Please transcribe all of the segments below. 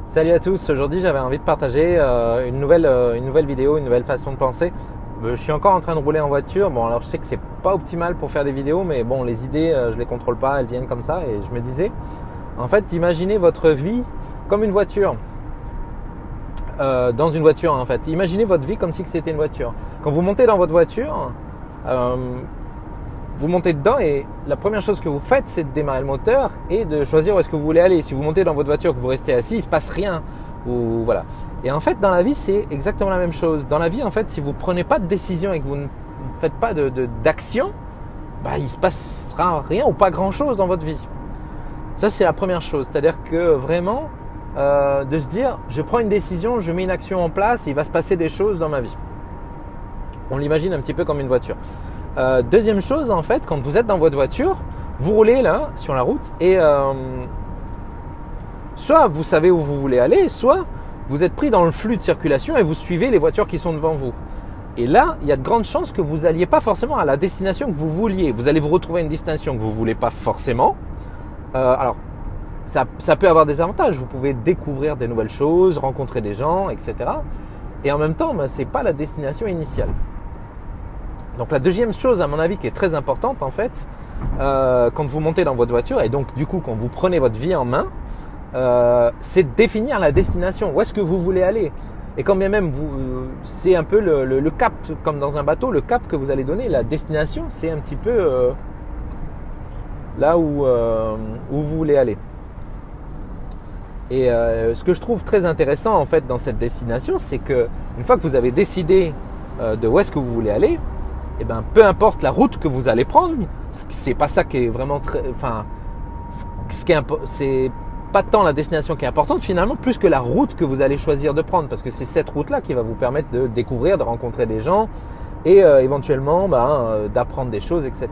Salut à tous, aujourd'hui j'avais envie de partager une nouvelle vidéo, une nouvelle façon de penser. Je suis encore en train de rouler en voiture, bon alors je sais que c'est pas optimal pour faire des vidéos, mais bon les idées je les contrôle pas, elles viennent comme ça et je me disais, en fait imaginez votre vie comme une voiture, dans une voiture en fait. Imaginez votre vie comme si c'était une voiture. Quand vous montez dans votre voiture, vous montez dedans et la première chose que vous faites, c'est de démarrer le moteur et de choisir où est-ce que vous voulez aller. Si vous montez dans votre voiture, que vous restez assis, il se passe rien. Ou voilà. Et en fait, dans la vie, c'est exactement la même chose. Dans la vie, en fait, si vous prenez pas de décision et que vous ne faites pas d'action, il se passera rien ou pas grand-chose dans votre vie. Ça, c'est la première chose. C'est-à-dire que vraiment, de se dire, je prends une décision, je mets une action en place, et il va se passer des choses dans ma vie. On l'imagine un petit peu comme une voiture. Deuxième chose, en fait, quand vous êtes dans votre voiture, vous roulez là sur la route et soit vous savez où vous voulez aller, soit vous êtes pris dans le flux de circulation et vous suivez les voitures qui sont devant vous. Et là, il y a de grandes chances que vous n'alliez pas forcément à la destination que vous vouliez. Vous allez vous retrouver à une destination que vous ne voulez pas forcément. Alors, ça peut avoir des avantages. Vous pouvez découvrir des nouvelles choses, rencontrer des gens, etc. Et en même temps, ce n'est pas la destination initiale. Donc la deuxième chose à mon avis qui est très importante en fait, quand vous montez dans votre voiture et donc du coup quand vous prenez votre vie en main, c'est de définir la destination. Où est-ce que vous voulez aller? Et quand bien même c'est un peu le cap, comme dans un bateau, le cap que vous allez donner, la destination c'est un petit peu là où vous voulez aller. Et ce que je trouve très intéressant en fait dans cette destination, c'est que une fois que vous avez décidé de où est-ce que vous voulez aller, et peu importe la route que vous allez prendre, c'est pas ça qui est vraiment c'est pas tant la destination qui est importante finalement, plus que la route que vous allez choisir de prendre, parce que c'est cette route-là qui va vous permettre de découvrir, de rencontrer des gens et éventuellement d'apprendre des choses, etc.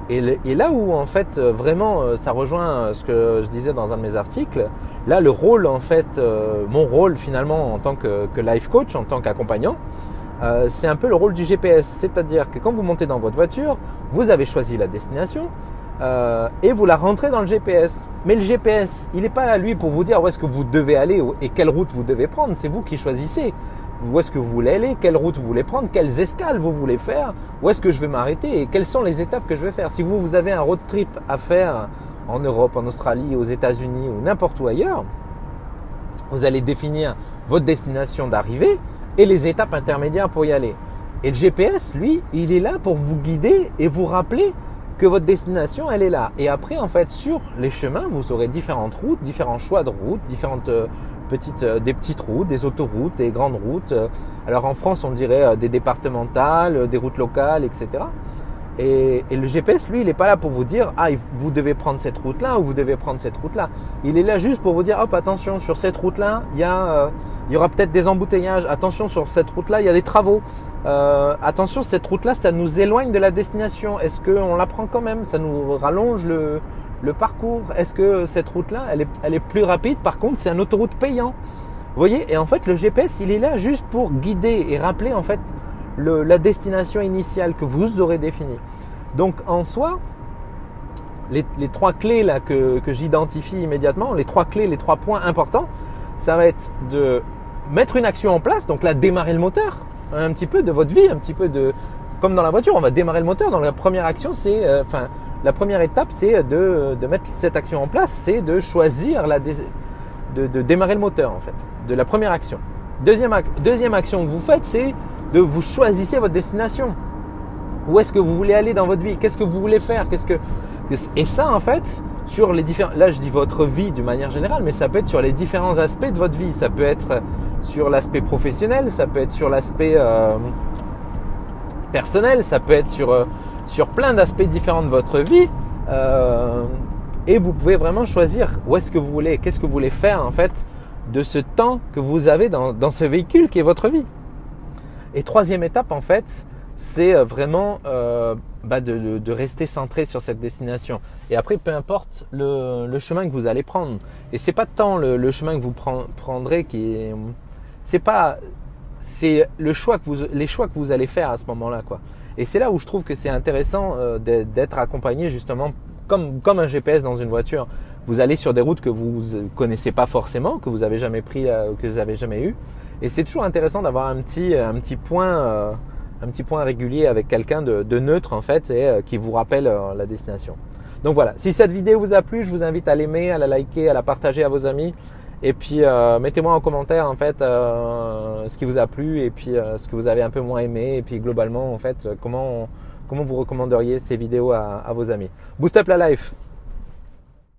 Et là où en fait vraiment ça rejoint ce que je disais dans un de mes articles, là le rôle en fait, mon rôle finalement en tant que life coach, en tant qu'accompagnant, c'est un peu le rôle du GPS, c'est-à-dire que quand vous montez dans votre voiture, vous avez choisi la destination et vous la rentrez dans le GPS. Mais le GPS, il n'est pas là lui pour vous dire où est-ce que vous devez aller et quelle route vous devez prendre, c'est vous qui choisissez. Où est-ce que vous voulez aller, quelle route vous voulez prendre, quelles escales vous voulez faire, où est-ce que je vais m'arrêter et quelles sont les étapes que je vais faire. Si vous avez un road trip à faire en Europe, en Australie, aux États-Unis ou n'importe où ailleurs, vous allez définir votre destination d'arrivée et les étapes intermédiaires pour y aller. Et le GPS, lui, il est là pour vous guider et vous rappeler que votre destination, elle est là. Et après, en fait, sur les chemins, vous aurez différentes routes, différents choix de routes, différentes des petites routes, des autoroutes, des grandes routes. Alors en France, on dirait des départementales, des routes locales, etc. Et le GPS, lui, il n'est pas là pour vous dire « Ah, vous devez prendre cette route-là ou vous devez prendre cette route-là ». Il est là juste pour vous dire « Hop, attention, sur cette route-là, il y aura peut-être des embouteillages. Attention, sur cette route-là, il y a des travaux. Attention, cette route-là, ça nous éloigne de la destination. Est-ce qu'on la prend quand même? Ça nous rallonge le parcours. Est-ce que cette route-là, elle est plus rapide? Par contre, c'est un autoroute payant. » Vous voyez? Et en fait, le GPS, il est là juste pour guider et rappeler en fait la destination initiale que vous aurez définie. Donc en soi, les trois clés là que j'identifie immédiatement, les trois clés, les trois points importants, ça va être de mettre une action en place, donc là démarrer le moteur, un petit peu de votre vie, un petit peu comme dans la voiture, on va démarrer le moteur. Donc la première action, la première étape, c'est de mettre cette action en place, c'est de choisir de démarrer le moteur en fait, de la première action. Deuxième action que vous faites, c'est de vous choisissez votre destination. Où est-ce que vous voulez aller dans votre vie? Qu'est-ce que vous voulez faire? Et ça, en fait, sur les différents... Là, je dis votre vie d'une manière générale, mais ça peut être sur les différents aspects de votre vie. Ça peut être sur l'aspect professionnel, ça peut être sur l'aspect personnel, ça peut être sur plein d'aspects différents de votre vie. Et vous pouvez vraiment choisir où est-ce que vous voulez, qu'est-ce que vous voulez faire, en fait, de ce temps que vous avez dans ce véhicule qui est votre vie. Et troisième étape, en fait, c'est vraiment de rester centré sur cette destination. Et après, peu importe le chemin que vous allez prendre. Et c'est pas tant le chemin que vous prendrez qui est... C'est les choix que vous allez faire à ce moment-là, quoi. Et c'est là où je trouve que c'est intéressant d'être accompagné justement comme un GPS dans une voiture. vous allez sur des routes que vous connaissez pas forcément, que vous avez jamais pris, que vous avez jamais eu. Et c'est toujours intéressant d'avoir un petit point régulier avec quelqu'un de neutre en fait et qui vous rappelle la destination. Donc voilà, si cette vidéo vous a plu, je vous invite à l'aimer, à la liker, à la partager à vos amis. Et puis mettez-moi en commentaire en fait ce qui vous a plu et puis ce que vous avez un peu moins aimé et puis globalement en fait comment vous recommanderiez ces vidéos à vos amis. Boost up la life!